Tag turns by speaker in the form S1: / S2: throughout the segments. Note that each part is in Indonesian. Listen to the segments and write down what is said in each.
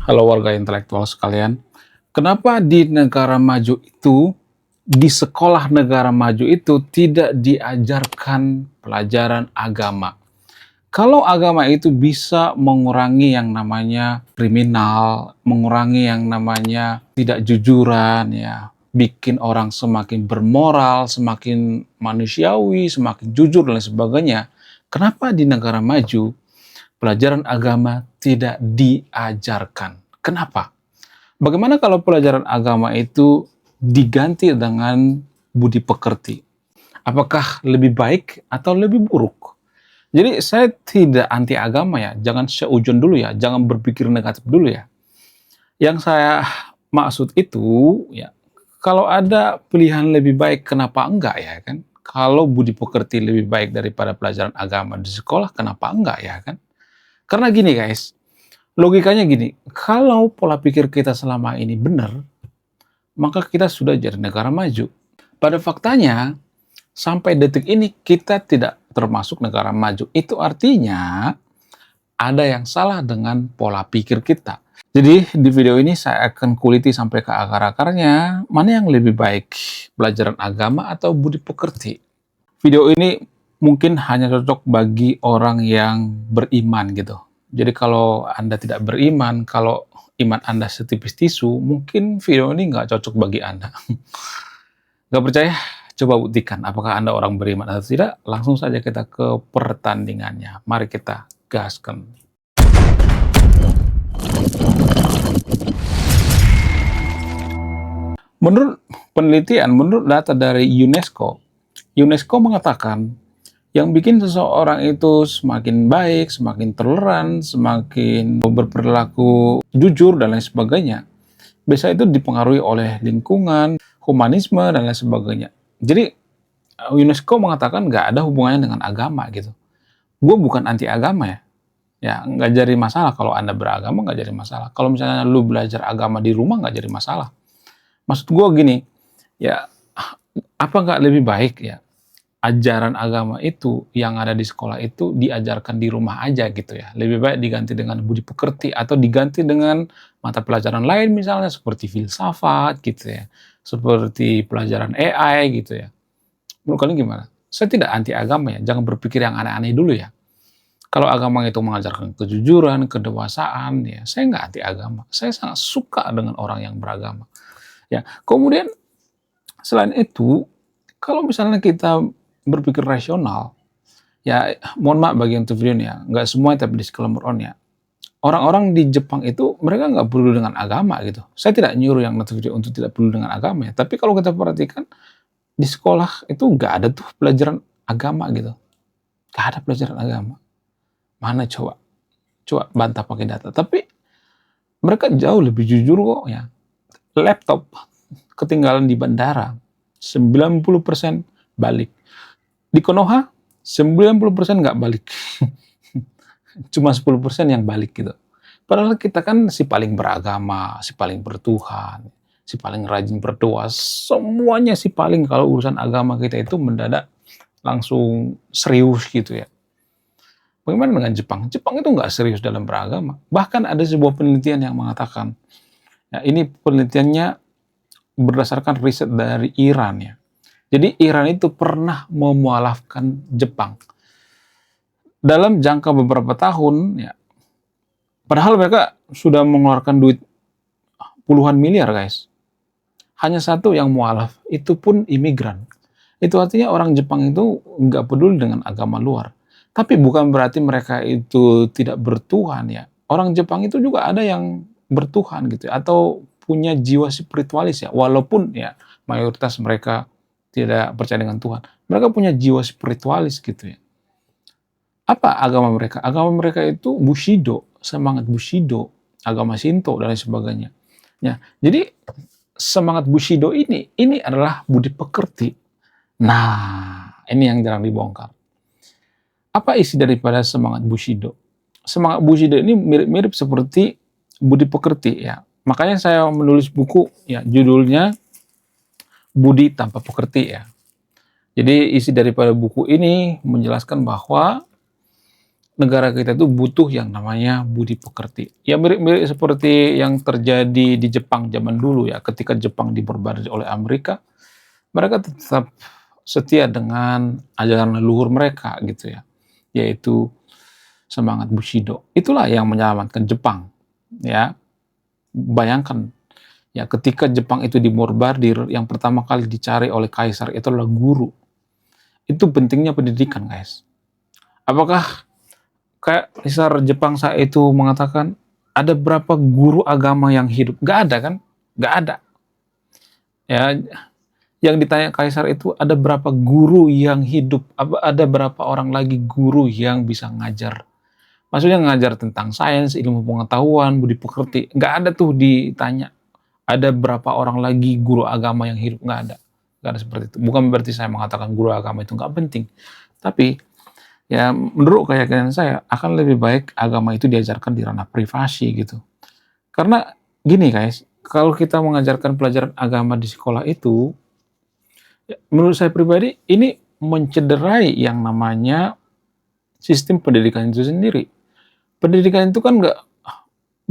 S1: Halo warga intelektual sekalian, kenapa di negara maju itu, di sekolah negara maju itu tidak diajarkan pelajaran agama? Kalau agama itu bisa mengurangi yang namanya kriminal, mengurangi yang namanya tidak jujuran, ya, bikin orang semakin bermoral, semakin manusiawi, semakin jujur dan lain sebagainya. Kenapa di negara maju pelajaran agama tidak diajarkan? Kenapa? Bagaimana kalau pelajaran agama itu diganti dengan budi pekerti? Apakah lebih baik atau lebih buruk? Jadi saya tidak anti agama ya, jangan seujun dulu ya, jangan berpikir negatif dulu ya. Yang saya maksud itu ya, kalau ada pilihan lebih baik kenapa enggak ya kan? Kalau budi pekerti lebih baik daripada pelajaran agama di sekolah kenapa enggak ya kan? Karena gini guys, logikanya gini, kalau pola pikir kita selama ini benar, maka kita sudah jadi negara maju. Pada faktanya, sampai detik ini kita tidak termasuk negara maju. Itu artinya ada yang salah dengan pola pikir kita. Jadi di video ini saya akan kuliti sampai ke akar-akarnya, mana yang lebih baik, pelajaran agama atau budi pekerti. Video ini mungkin hanya cocok bagi orang yang beriman gitu. Jadi kalau Anda tidak beriman, kalau iman Anda setipis tisu, mungkin video ini nggak cocok bagi Anda. Nggak percaya? Coba buktikan apakah Anda orang beriman atau tidak. Langsung saja kita ke pertandingannya. Mari kita gaskan. Menurut penelitian, menurut data dari UNESCO, UNESCO mengatakan yang bikin seseorang itu semakin baik, semakin toleran, semakin berperilaku jujur, dan lain sebagainya, biasanya itu dipengaruhi oleh lingkungan, humanisme, dan lain sebagainya. Jadi, UNESCO mengatakan nggak ada hubungannya dengan agama gitu. Gue bukan anti agama ya. Ya, nggak jadi masalah kalau Anda beragama, nggak jadi masalah. Kalau misalnya lu belajar agama di rumah, nggak jadi masalah. Maksud gue gini, ya apa nggak lebih baik ya ajaran agama itu yang ada di sekolah itu diajarkan di rumah aja gitu ya. Lebih baik diganti dengan budi pekerti atau diganti dengan mata pelajaran lain misalnya seperti filsafat gitu ya. Seperti pelajaran AI gitu ya. Menurut kalian gimana? Saya tidak anti agama ya, jangan berpikir yang aneh-aneh dulu ya. Kalau agama itu mengajarkan kejujuran, kedewasaan, ya saya nggak anti agama. Saya sangat suka dengan orang yang beragama. Ya, kemudian selain itu, kalau misalnya kita berpikir rasional, ya mohon maaf bagi yang video ini ya, nggak semua tapi disclaimer on ya. Orang-orang di Jepang itu mereka nggak peduli dengan agama gitu. Saya tidak nyuruh yang nonton video untuk tidak peduli dengan agama ya. Tapi kalau kita perhatikan di sekolah itu nggak ada tuh pelajaran agama gitu. Nggak ada pelajaran agama. Mana coba? Coba bantah pakai data. Tapi mereka jauh lebih jujur kok ya. Laptop ketinggalan di bandara, 90% balik. Di Konoha, 90% nggak balik. Cuma 10% yang balik gitu. Padahal kita kan si paling beragama, si paling bertuhan, si paling rajin berdoa, semuanya si paling kalau urusan agama kita itu mendadak langsung serius gitu ya. Bagaimana dengan Jepang? Jepang itu nggak serius dalam beragama. Bahkan ada sebuah penelitian yang mengatakan, ya ini penelitiannya berdasarkan riset dari Iran ya. Jadi Iran itu pernah memualafkan Jepang dalam jangka beberapa tahun ya. Padahal mereka sudah mengeluarkan duit puluhan miliar guys. Hanya satu yang mualaf, itu pun imigran. Itu artinya orang Jepang itu nggak peduli dengan agama luar. Tapi bukan berarti mereka itu tidak bertuhan ya. Orang Jepang itu juga ada yang bertuhan gitu ya, atau punya jiwa spiritualis ya. Walaupun ya mayoritas mereka tidak percaya dengan Tuhan. Mereka punya jiwa spiritualis gitu ya. Apa agama mereka? Agama mereka itu Bushido, semangat Bushido, agama Shinto dan lain sebagainya. Ya, jadi semangat Bushido ini adalah budi pekerti. Nah, ini yang jarang dibongkar. Apa isi daripada semangat Bushido? Semangat Bushido ini mirip-mirip seperti budi pekerti ya. Makanya saya menulis buku ya, judulnya Budi Tanpa Pekerti ya. Jadi isi daripada buku ini menjelaskan bahwa negara kita itu butuh yang namanya budi pekerti. Ya mirip-mirip seperti yang terjadi di Jepang zaman dulu ya, ketika Jepang dibombardir oleh Amerika, mereka tetap setia dengan ajaran leluhur mereka gitu ya, yaitu semangat Bushido. Itulah yang menyelamatkan Jepang. Ya, bayangkan ya ketika Jepang itu dimorbardir, yang pertama kali dicari oleh kaisar itu adalah guru. Itu pentingnya pendidikan, guys. Apakah kaisar Jepang saat itu mengatakan ada berapa guru agama yang hidup? Gak ada kan? Gak ada. Ya, yang ditanya kaisar itu ada berapa guru yang hidup? Ada berapa orang lagi guru yang bisa ngajar? Maksudnya ngajar tentang sains, ilmu pengetahuan, budi pekerti. Nggak ada tuh ditanya. Ada berapa orang lagi guru agama yang hidup? Nggak ada. Nggak ada seperti itu. Bukan berarti saya mengatakan guru agama itu nggak penting. Tapi ya menurut keyakinan saya akan lebih baik agama itu diajarkan di ranah privasi gitu. Karena gini guys, kalau kita mengajarkan pelajaran agama di sekolah itu, ya, menurut saya pribadi ini mencederai yang namanya sistem pendidikan itu sendiri. Pendidikan itu kan nggak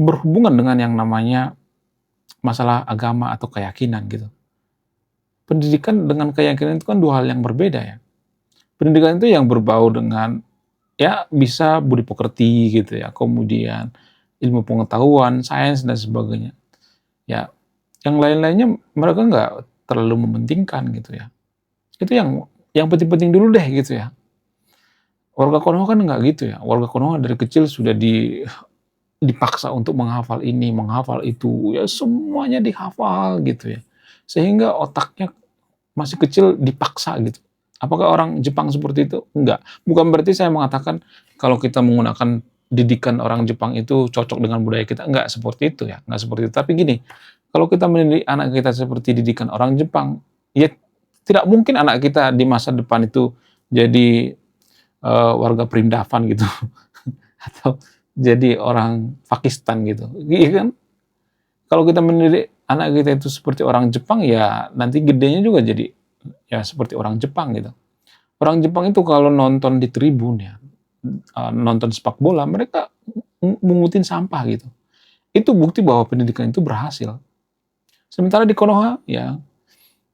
S1: berhubungan dengan yang namanya masalah agama atau keyakinan gitu. Pendidikan dengan keyakinan itu kan dua hal yang berbeda ya. Pendidikan itu yang berbau dengan ya bisa budi pekerti gitu ya, kemudian ilmu pengetahuan, sains dan sebagainya. Ya, yang lain-lainnya mereka nggak terlalu mementingkan gitu ya. Itu yang penting-penting dulu deh gitu ya. Warga Konoha kan nggak gitu ya. Warga Konoha dari kecil sudah dipaksa untuk menghafal ini, menghafal itu, ya semuanya dihafal gitu ya. Sehingga otaknya masih kecil dipaksa gitu. Apakah orang Jepang seperti itu? Enggak. Bukan berarti saya mengatakan kalau kita menggunakan didikan orang Jepang itu cocok dengan budaya kita. Enggak seperti itu ya. Enggak seperti itu. Tapi gini, kalau kita mendidik anak kita seperti didikan orang Jepang, ya tidak mungkin anak kita di masa depan itu jadi warga perindavan gitu. Atau jadi orang Pakistan gitu. Iya kan? Kalau kita mendidik anak kita itu seperti orang Jepang, ya nanti gedenya juga jadi ya seperti orang Jepang gitu. Orang Jepang itu kalau nonton di tribun ya, nonton sepak bola, mereka mengutin sampah gitu. Itu bukti bahwa pendidikan itu berhasil. Sementara di Konoha, ya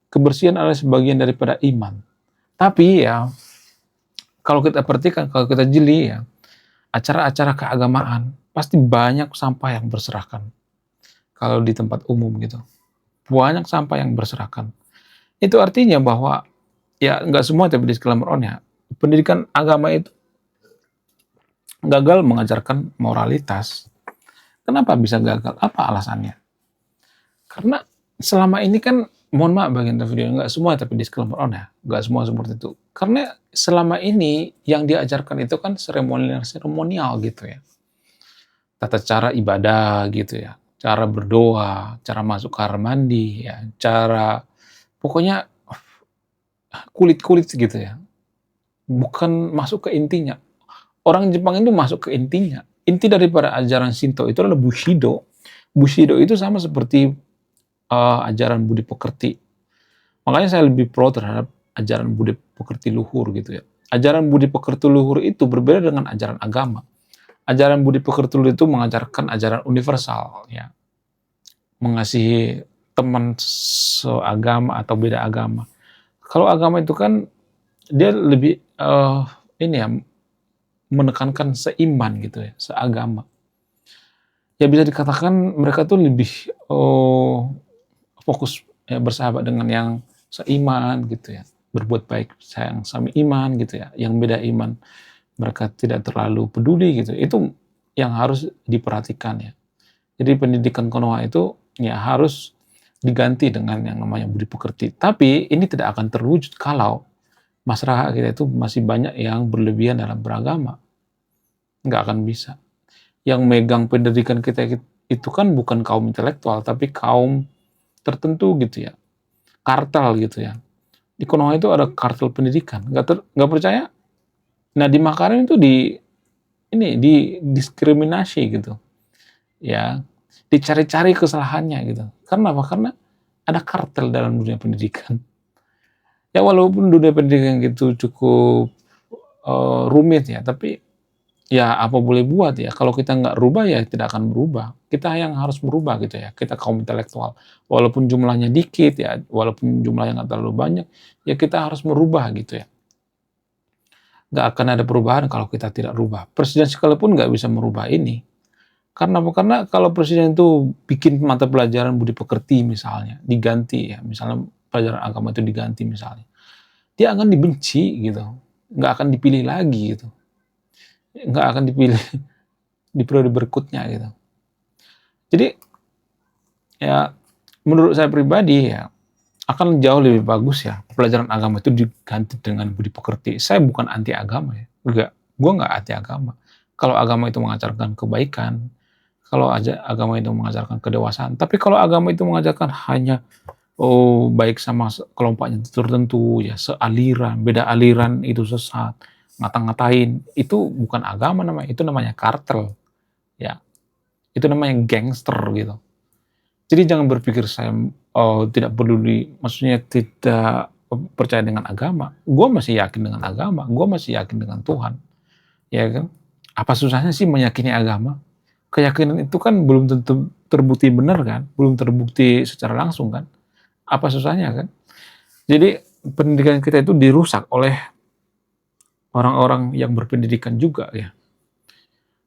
S1: kebersihan adalah sebagian daripada iman. Tapi ya, kalau kita perhatikan, kalau kita jeli ya, acara-acara keagamaan, pasti banyak sampah yang berserakan. Kalau di tempat umum gitu. Banyak sampah yang berserakan. Itu artinya bahwa ya nggak semua tapi disclaimer on ya. Pendidikan agama itu gagal mengajarkan moralitas. Kenapa bisa gagal? Apa alasannya? Karena selama ini kan, mohon maaf bagian video, nggak semua tapi disclaimer on ya. Nggak semua seperti itu. Karena selama ini yang diajarkan itu kan seremonial gitu ya. Tata cara ibadah gitu ya. Cara berdoa, cara masuk kamar mandi, ya, cara pokoknya kulit-kulit gitu ya. Bukan masuk ke intinya. Orang Jepang itu masuk ke intinya. Inti daripada ajaran Shinto itu adalah Bushido. Bushido itu sama seperti ajaran budi pekerti. Makanya saya lebih pro terhadap ajaran budi pekerti luhur gitu ya. Ajaran budi pekerti luhur itu berbeda dengan ajaran agama. Ajaran budi pekerti luhur itu mengajarkan ajaran universal ya. Mengasihi teman seagama atau beda agama. Kalau agama itu kan dia lebih ini ya, menekankan seiman gitu ya, seagama. Ya bisa dikatakan mereka tuh lebih fokus ya, bersahabat dengan yang seiman gitu ya, berbuat baik sayang sami iman gitu ya. Yang beda iman mereka tidak terlalu peduli gitu. Itu yang harus diperhatikan ya. Jadi pendidikan Konoha itu ya harus diganti dengan yang namanya budi pekerti. Tapi ini tidak akan terwujud kalau masyarakat kita itu masih banyak yang berlebihan dalam beragama. Nggak akan bisa. Yang megang pendidikan kita itu kan bukan kaum intelektual, tapi kaum tertentu gitu ya. Kartel gitu ya. Di Konoha itu ada kartel pendidikan. Nggak percaya? Nah di Makarim itu didiskriminasi gitu. Ya, dicari-cari kesalahannya gitu. Karena apa? Karena ada kartel dalam dunia pendidikan. Ya walaupun dunia pendidikan gitu cukup rumit ya, tapi ya apa boleh buat ya, kalau kita nggak rubah ya tidak akan berubah. Kita yang harus berubah gitu ya, kita kaum intelektual. Walaupun jumlahnya dikit ya, walaupun jumlahnya nggak terlalu banyak, ya kita harus merubah gitu ya. Nggak akan ada perubahan kalau kita tidak rubah. Presiden sekalipun nggak bisa merubah ini. Karena apa? Karena kalau presiden itu bikin mata pelajaran budi pekerti misalnya, diganti ya, misalnya pelajaran agama itu diganti misalnya, dia akan dibenci gitu, nggak akan dipilih lagi gitu, nggak akan dipilih di periode berikutnya gitu. Jadi ya menurut saya pribadi ya akan jauh lebih bagus ya pelajaran agama itu diganti dengan budi pekerti. Saya bukan anti agama ya, enggak, gue nggak anti agama. Kalau agama itu mengajarkan kebaikan, kalau aja agama itu mengajarkan kedewasaan, tapi kalau agama itu mengajarkan hanya baik sama kelompoknya tertentu ya, sealiran, beda aliran itu sesat, ngata-ngatain, itu bukan agama namanya, itu namanya kartel ya, itu namanya gangster gitu. Jadi jangan berpikir saya tidak peduli, maksudnya tidak percaya dengan agama. Gue masih yakin dengan agama, gue masih yakin dengan Tuhan, ya kan? Apa susahnya sih meyakini agama? Keyakinan itu kan belum tentu terbukti benar kan, belum terbukti secara langsung kan. Apa susahnya kan? Jadi pendidikan kita itu dirusak oleh orang-orang yang berpendidikan juga ya.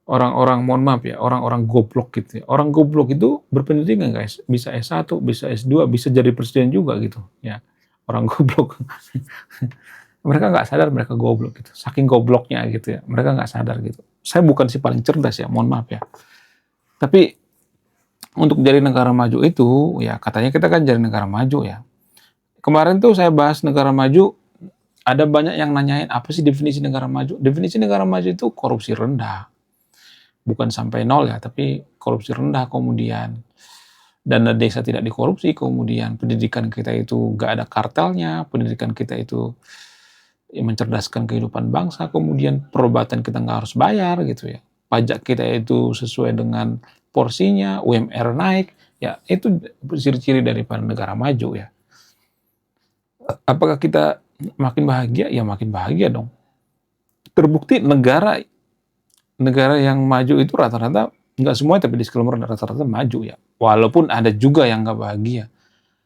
S1: Orang-orang, mohon maaf ya, orang-orang goblok gitu ya. Orang goblok itu berpendidikan guys, bisa S1, bisa S2, bisa jadi presiden juga gitu ya. Orang goblok. Mereka nggak sadar mereka goblok gitu. Saking gobloknya gitu ya, mereka nggak sadar gitu. Saya bukan si paling cerdas ya, mohon maaf ya. Tapi untuk jadi negara maju itu, ya katanya kita kan jadi negara maju ya. Kemarin tuh saya bahas negara maju, ada banyak yang nanyain apa sih definisi negara maju. Definisi negara maju itu korupsi rendah. Bukan sampai nol ya, tapi korupsi rendah, kemudian dana desa tidak dikorupsi, kemudian pendidikan kita itu gak ada kartelnya, pendidikan kita itu ya, mencerdaskan kehidupan bangsa, kemudian perobatan kita nggak harus bayar gitu ya, pajak kita itu sesuai dengan porsinya, UMR naik, ya itu ciri-ciri daripada negara maju ya. Apakah kita makin bahagia? Ya makin bahagia dong. Terbukti negara yang maju itu rata-rata, nggak semua tapi disclaimer rata-rata maju ya. Walaupun ada juga yang nggak bahagia.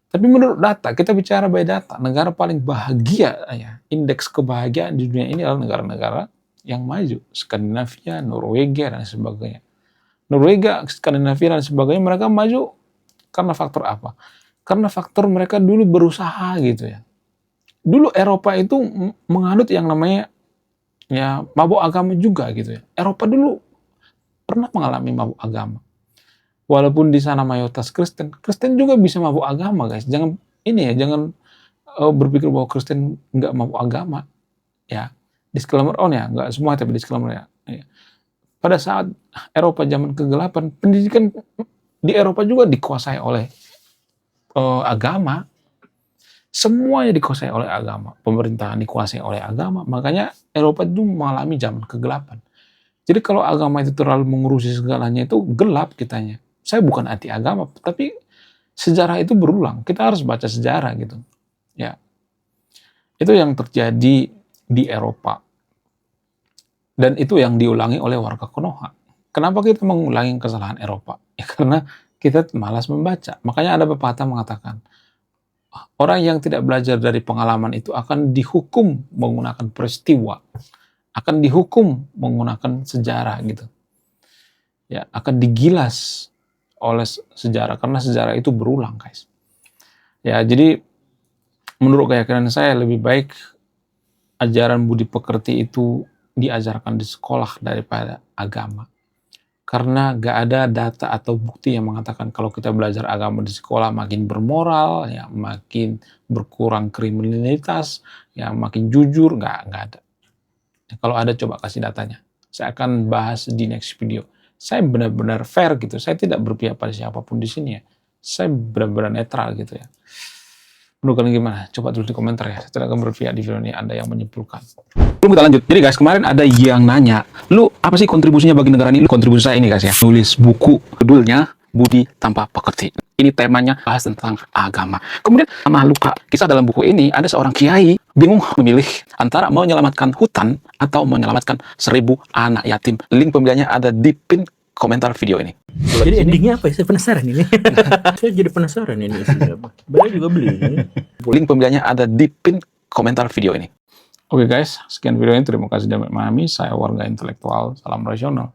S1: Tapi menurut data, kita bicara by data, negara paling bahagia ya, indeks kebahagiaan di dunia ini adalah negara-negara yang maju. Skandinavia, Norwegia, dan sebagainya. Norwegia, Skandinavia, dan sebagainya, mereka maju karena faktor apa? Karena faktor mereka dulu berusaha gitu ya. Dulu Eropa itu menganut yang namanya ya mabuk agama juga gitu ya. Eropa dulu pernah mengalami mabuk agama. Walaupun di sana mayoritas Kristen, Kristen juga bisa mabuk agama guys. Jangan ini ya, jangan berpikir bahwa Kristen nggak mabuk agama. Ya, disclaimer on ya, nggak semua tapi disclaimer ya. Pada saat Eropa zaman kegelapan, pendidikan di Eropa juga dikuasai oleh agama. Semuanya dikuasai oleh agama, pemerintahan dikuasai oleh agama, makanya Eropa itu mengalami zaman kegelapan. Jadi kalau agama itu terlalu mengurusi segalanya itu gelap kitanya. Saya bukan anti agama, tapi sejarah itu berulang. Kita harus baca sejarah gitu. Ya, itu yang terjadi di Eropa. Dan itu yang diulangi oleh warga Konoha. Kenapa kita mengulangi kesalahan Eropa? Ya karena kita malas membaca. Makanya ada pepatah mengatakan, orang yang tidak belajar dari pengalaman itu akan dihukum menggunakan peristiwa, akan dihukum menggunakan sejarah gitu. Ya, akan digilas oleh sejarah karena sejarah itu berulang, guys. Ya, jadi menurut keyakinan saya lebih baik ajaran budi pekerti itu diajarkan di sekolah daripada agama. Karena gak ada data atau bukti yang mengatakan kalau kita belajar agama di sekolah makin bermoral, ya makin berkurang kriminalitas, ya makin jujur, nggak ada. Kalau ada coba kasih datanya. Saya akan bahas di next video. Saya benar-benar fair gitu. Saya tidak berpihak pada siapapun di sini ya. Saya benar-benar netral gitu ya. Menurut kalian gimana? Coba tulis di komentar ya. Saya tidak akan berpihak di video ini. Anda yang menyimpulkan. Belum kita lanjut. Jadi guys, kemarin ada yang nanya, lu apa sih kontribusinya bagi negara ini? Lu kontribusi saya ini guys ya. Nulis buku, judulnya Budi Tanpa Pekerti. Ini temanya bahas tentang agama. Kemudian sama luka. Kisah dalam buku ini ada seorang kiai bingung memilih antara menyelamatkan hutan atau menyelamatkan 1000 anak yatim. Link pembeliannya ada di pin komentar video ini.
S2: Jadi endingnya apa ya? Saya penasaran ini. Saya jadi penasaran ini isinya apa. Beliau juga beli ini.
S1: Link pembeliannya ada di pin komentar video ini. Oke guys, sekian video ini. Terima kasih sudah memahami. Saya Warga Intelektual. Salam rasional.